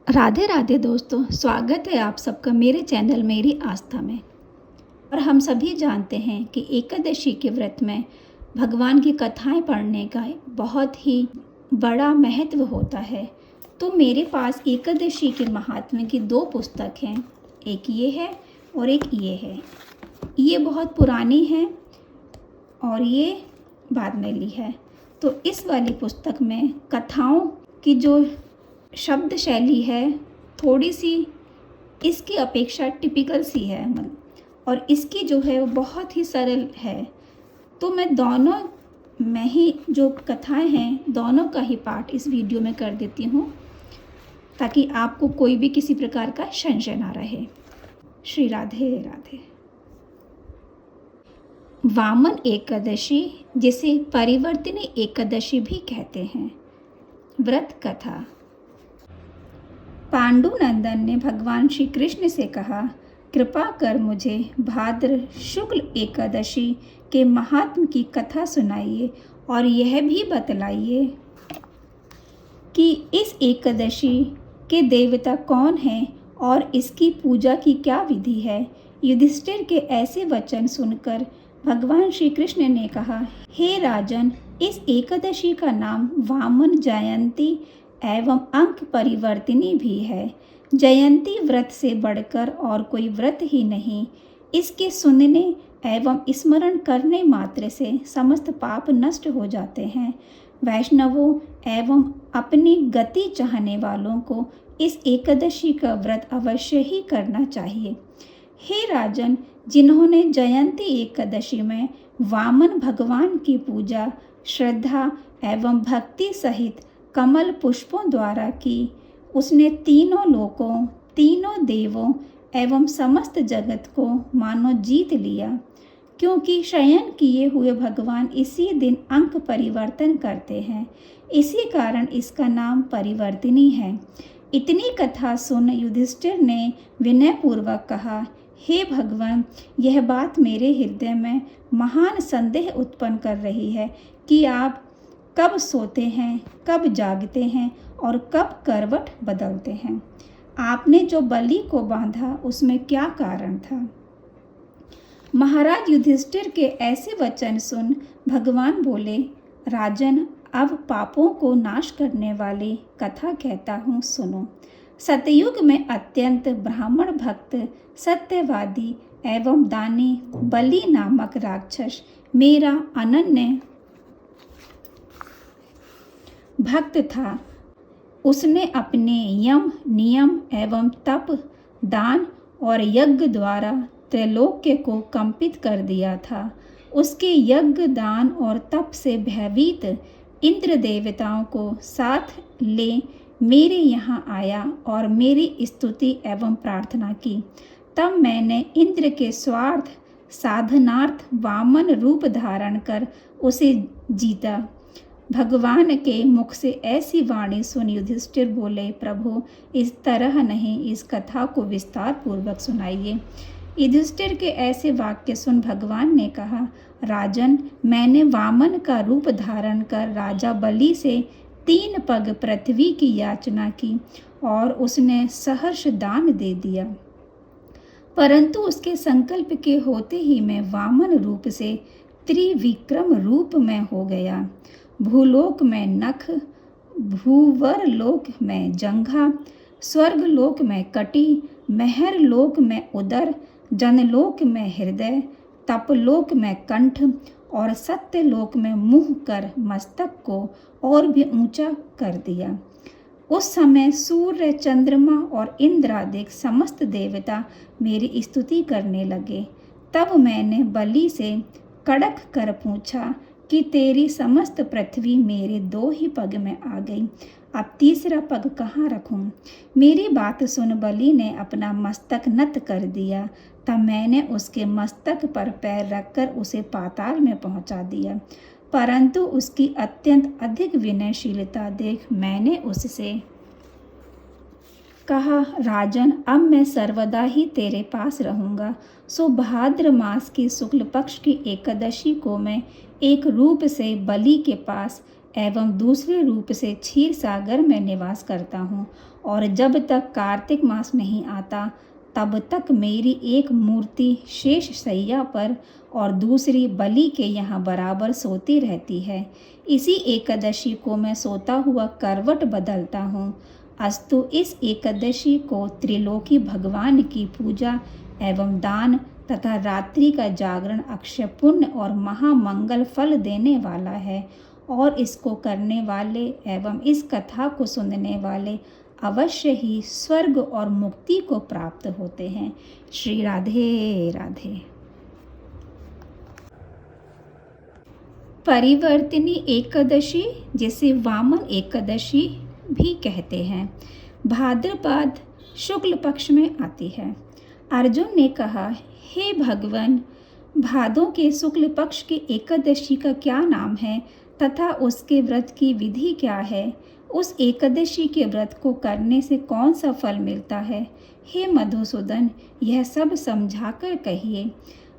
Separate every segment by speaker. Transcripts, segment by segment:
Speaker 1: राधे राधे दोस्तों, स्वागत है आप सबका मेरे चैनल मेरी आस्था में। और हम सभी जानते हैं कि एकादशी के व्रत में भगवान की कथाएं पढ़ने का बहुत ही बड़ा महत्व होता है। तो मेरे पास एकादशी के महात्म्य की दो पुस्तक हैं, एक ये है और एक ये है। ये बहुत पुरानी है और ये बाद में ली है। तो इस वाली पुस्तक में कथाओं की जो शब्द शैली है थोड़ी सी इसकी अपेक्षा टिपिकल सी है, और इसकी जो है वो बहुत ही सरल है। तो मैं दोनों में ही जो कथाएं हैं दोनों का ही पाठ इस वीडियो में कर देती हूँ ताकि आपको कोई भी किसी प्रकार का संशय ना रहे। श्री राधे राधे। वामन एकादशी, जिसे परिवर्तिनी एकादशी भी कहते हैं। व्रत कथा। पांडुनंदन ने भगवान श्री कृष्ण से कहा, कृपा कर मुझे भाद्र शुक्ल एकादशी के महात्म की कथा सुनाइए और यह भी बतलाइए कि इस एकादशी के देवता कौन हैं और इसकी पूजा की क्या विधि है। युधिष्ठिर के ऐसे वचन सुनकर भगवान श्री कृष्ण ने कहा, हे राजन, इस एकादशी का नाम वामन जयंती एवं अंक परिवर्तिनी भी है। जयंती व्रत से बढ़कर और कोई व्रत ही नहीं। इसके सुनने एवं स्मरण करने मात्र से समस्त पाप नष्ट हो जाते हैं। वैष्णवों एवं अपनी गति चाहने वालों को इस एकादशी का व्रत अवश्य ही करना चाहिए। हे राजन, जिन्होंने जयंती एकादशी में वामन भगवान की पूजा श्रद्धा एवं भक्ति सहित कमल पुष्पों द्वारा की, उसने तीनों लोकों, तीनों देवों एवं समस्त जगत को मानो जीत लिया, क्योंकि शयन किए हुए भगवान इसी दिन अंक परिवर्तन करते हैं। इसी कारण इसका नाम परिवर्तिनी है। इतनी कथा सुन युधिष्ठिर ने विनयपूर्वक कहा, हे भगवान, यह बात मेरे हृदय में महान संदेह उत्पन्न कर रही है कि आप कब सोते हैं, कब जागते हैं और कब करवट बदलते हैं। आपने जो बलि को बांधा उसमें क्या कारण था। महाराज युधिष्ठिर के ऐसे वचन सुन भगवान बोले, राजन, अब पापों को नाश करने वाली कथा कहता हूँ, सुनो। सतयुग में अत्यंत ब्राह्मण भक्त, सत्यवादी एवं दानी बलि नामक राक्षस मेरा अनन्य भक्त था। उसने अपने यम, नियम एवं तप, दान और यज्ञ द्वारा त्रैलोक्य को कंपित कर दिया था। उसके यज्ञ, दान और तप से भयभीत इंद्र देवताओं को साथ ले मेरे यहाँ आया और मेरी स्तुति एवं प्रार्थना की। तब मैंने इंद्र के स्वार्थ साधनार्थ वामन रूप धारण कर उसे जीता। भगवान के मुख से ऐसी वाणी सुन युधिष्ठिर बोले, प्रभु, इस तरह नहीं, इस कथा को विस्तार पूर्वक सुनाइए। युधिष्ठिर के ऐसे वाक्य सुन भगवान ने कहा, राजन, मैंने वामन का रूप धारण कर राजा बलि से 3 पग पृथ्वी की याचना की और उसने सहर्ष दान दे दिया। परंतु उसके संकल्प के होते ही मैं वामन रूप से त्रिविक्रम रूप में हो गया। भूलोक में नख, भूवर लोक में जंघा, स्वर्ग लोक में कटी, महर लोक में उदर, जनलोक में हृदय, तपलोक में कंठ और सत्य लोक में मुंह कर मस्तक को और भी ऊंचा कर दिया। उस समय सूर्य, चंद्रमा और इंद्रादिक समस्त देवता मेरी स्तुति करने लगे। तब मैंने बलि से कड़क कर पूछा कि तेरी समस्त पृथ्वी मेरे 2 ही पग में आ गई, अब तीसरा पग कहाँ रखूं। मेरी बात सुन बलि ने अपना मस्तक नत कर दिया। तब मैंने उसके मस्तक पर पैर रखकर उसे पाताल में पहुंचा दिया। परंतु उसकी अत्यंत अधिक विनयशीलता देख मैंने उससे कहा, राजन, अब मैं सर्वदा ही तेरे पास रहूँगा। सो भाद्र मास की शुक्ल पक्ष की एकादशी को मैं एक रूप से बलि के पास एवं दूसरे रूप से क्षीर सागर में निवास करता हूँ, और जब तक कार्तिक मास नहीं आता तब तक मेरी एक मूर्ति शेष शैया पर और दूसरी बलि के यहाँ बराबर सोती रहती है। इसी एकादशी को मैं सोता हुआ करवट बदलता हूँ। अस्तु इस एकादशी को त्रिलोकी भगवान की पूजा एवं दान तथा रात्रि का जागरण अक्षय पुण्य और महामंगल फल देने वाला है, और इसको करने वाले एवं इस कथा को सुनने वाले अवश्य ही स्वर्ग और मुक्ति को प्राप्त होते हैं। श्री राधे राधे। परिवर्तिनी एकादशी, जिसे वामन एकादशी भी कहते हैं, भाद्रपद शुक्ल पक्ष में आती है। अर्जुन ने कहा, हे भगवान, भादों के शुक्ल पक्ष की एकादशी का क्या नाम है तथा उसके व्रत की विधि क्या है? उस एकादशी के व्रत को करने से कौन सा फल मिलता है? हे मधुसूदन, यह सब समझाकर कहिए।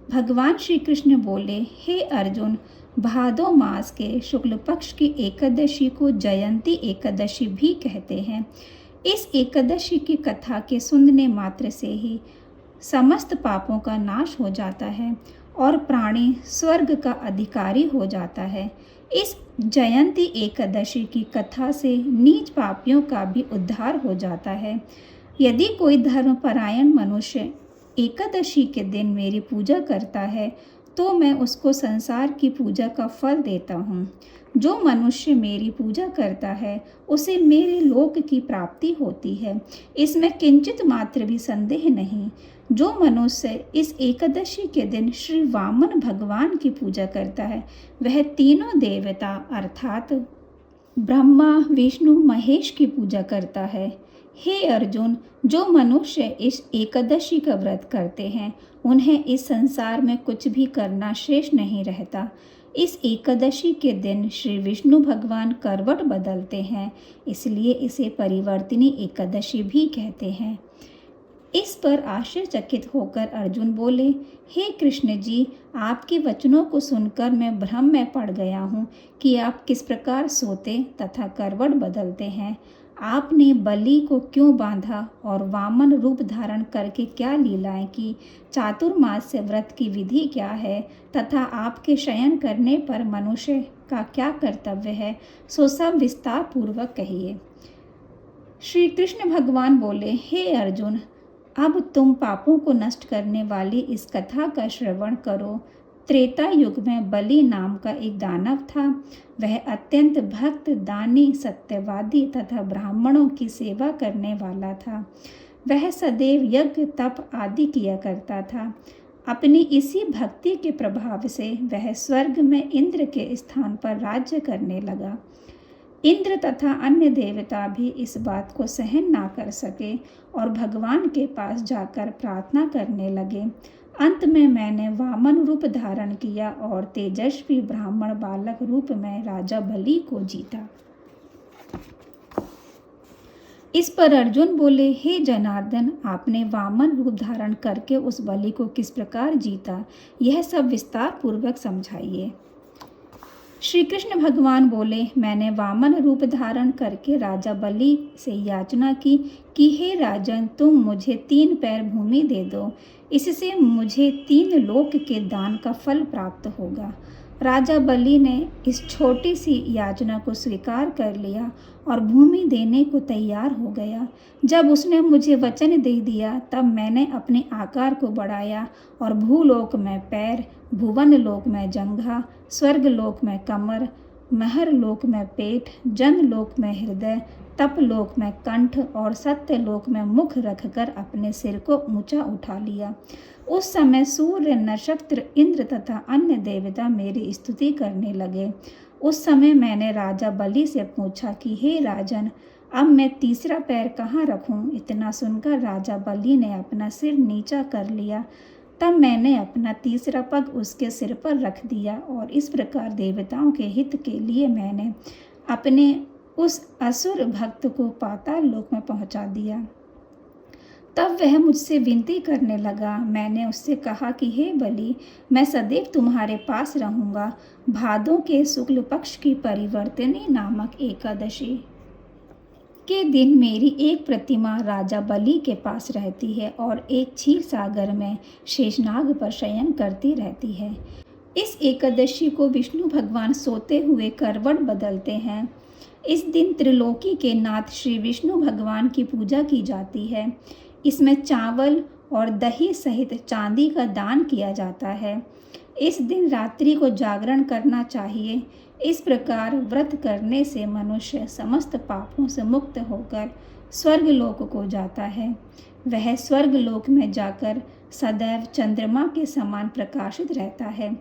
Speaker 1: भगवान श्री कृष्ण बोले, हे अर्जुन, भादो मास के शुक्ल पक्ष की एकादशी को जयंती एकादशी भी कहते हैं। इस एकादशी की कथा के सुनने मात्र से ही समस्त पापों का नाश हो जाता है और प्राणी स्वर्ग का अधिकारी हो जाता है। इस जयंती एकादशी की कथा से नीच पापियों का भी उद्धार हो जाता है। यदि कोई धर्मपरायण मनुष्य एकादशी के दिन मेरी पूजा करता है तो मैं उसको संसार की पूजा का फल देता हूँ। जो मनुष्य मेरी पूजा करता है उसे मेरे लोक की प्राप्ति होती है, इसमें किंचित मात्र भी संदेह नहीं। जो मनुष्य इस एकादशी के दिन श्री वामन भगवान की पूजा करता है वह तीनों देवता अर्थात ब्रह्मा, विष्णु, महेश की पूजा करता है। हे अर्जुन, जो मनुष्य इस एकादशी का व्रत करते हैं उन्हें इस संसार में कुछ भी करना शेष नहीं रहता। इस एकादशी के दिन श्री विष्णु भगवान करवट बदलते हैं, इसलिए इसे परिवर्तिनी एकादशी भी कहते हैं। इस पर आश्चर्यचकित होकर अर्जुन बोले, हे कृष्ण जी, आपके वचनों को सुनकर मैं भ्रम में पड़ गया हूँ कि आप किस प्रकार सोते तथा करवट बदलते हैं। आपने बलि को क्यों बांधा और वामन रूप धारण करके क्या लीलाएं की? चातुर्मास्य व्रत की विधि क्या है तथा आपके शयन करने पर मनुष्य का क्या कर्तव्य है, सो सब विस्तार पूर्वक कहिए। श्री कृष्ण भगवान बोले, हे अर्जुन, अब तुम पापों को नष्ट करने वाली इस कथा का श्रवण करो। त्रेता युग में बलि नाम का एक दानव था। वह अत्यंत भक्त, दानी, सत्यवादी तथा ब्राह्मणों की सेवा करने वाला था। वह सदैव यज्ञ, तप आदि किया करता था। अपनी इसी भक्ति के प्रभाव से वह स्वर्ग में इंद्र के स्थान पर राज्य करने लगा। इंद्र तथा अन्य देवता भी इस बात को सहन ना कर सके और भगवान के पास जाकर प्रार्थना करने लगे। अंत में मैंने वामन रूप धारण किया और तेजस्वी ब्राह्मण बालक रूप में राजा बलि को जीता। इस पर अर्जुन बोले, हे जनार्दन, आपने वामन रूप धारण करके उस बलि को किस प्रकार जीता, यह सब विस्तार पूर्वक समझाइए। श्री कृष्ण भगवान बोले, मैंने वामन रूप धारण करके राजा बलि से याचना की कि हे राजन, तुम मुझे 3 पैर भूमि दे दो, इससे मुझे 3 लोक के दान का फल प्राप्त होगा। राजा बलि ने इस छोटी सी याचना को स्वीकार कर लिया और भूमि देने को तैयार हो गया। जब उसने मुझे वचन दे दिया तब मैंने अपने आकार को बढ़ाया और भूलोक में पैर, भुवन लोक में जंघा, स्वर्ग लोक में कमर, महर लोक में पेट, जन लोक में हृदय, तप लोक में कंठ और सत्य लोक में मुख रखकर अपने सिर को ऊंचा उठा लिया। उस समय सूर्य, नक्षत्र, इंद्र तथा अन्य देवता मेरी स्तुति करने लगे। उस समय मैंने राजा बलि से पूछा कि हे राजन, अब मैं तीसरा पैर कहाँ रखूं? इतना सुनकर राजा बलि ने अपना सिर नीचा कर लिया। तब मैंने अपना तीसरा पग उसके सिर पर रख दिया और इस प्रकार देवताओं के हित के लिए मैंने अपने उस असुर भक्त को पाताल लोक में पहुंचा दिया। तब वह मुझसे विनती करने लगा। मैंने उससे कहा कि हे बलि, मैं सदैव तुम्हारे पास रहूँगा। भादों के शुक्ल पक्ष की परिवर्तनी नामक एकादशी के दिन मेरी एक प्रतिमा राजा बलि के पास रहती है और एक क्षीर सागर में शेषनाग पर शयन करती रहती है। इस एकादशी को विष्णु भगवान सोते हुए करवट बदलते हैं। इस दिन त्रिलोकी के नाथ श्री विष्णु भगवान की पूजा की जाती है। इसमें चावल और दही सहित चांदी का दान किया जाता है। इस दिन रात्रि को जागरण करना चाहिए। इस प्रकार व्रत करने से मनुष्य समस्त पापों से मुक्त होकर स्वर्गलोक को जाता है। वह स्वर्गलोक में जाकर सदैव चंद्रमा के समान प्रकाशित रहता है।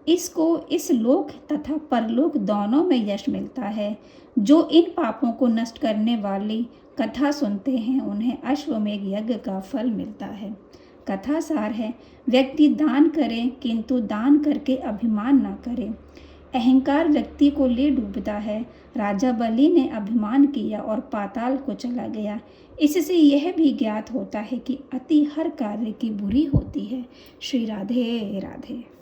Speaker 1: इसको इस लोक तथा परलोक दोनों में यश मिलता है। जो इन पापों को नष्ट करने वाली कथा सुनते हैं उन्हें अश्वमेघ यज्ञ का फल मिलता है। कथा सार है, व्यक्ति दान करे किंतु दान करके अभिमान न करे। अहंकार व्यक्ति को ले डूबता है। राजा बलि ने अभिमान किया और पाताल को चला गया। इससे यह भी ज्ञात होता है कि अति हर कार्य की बुरी होती है। श्री राधे राधे।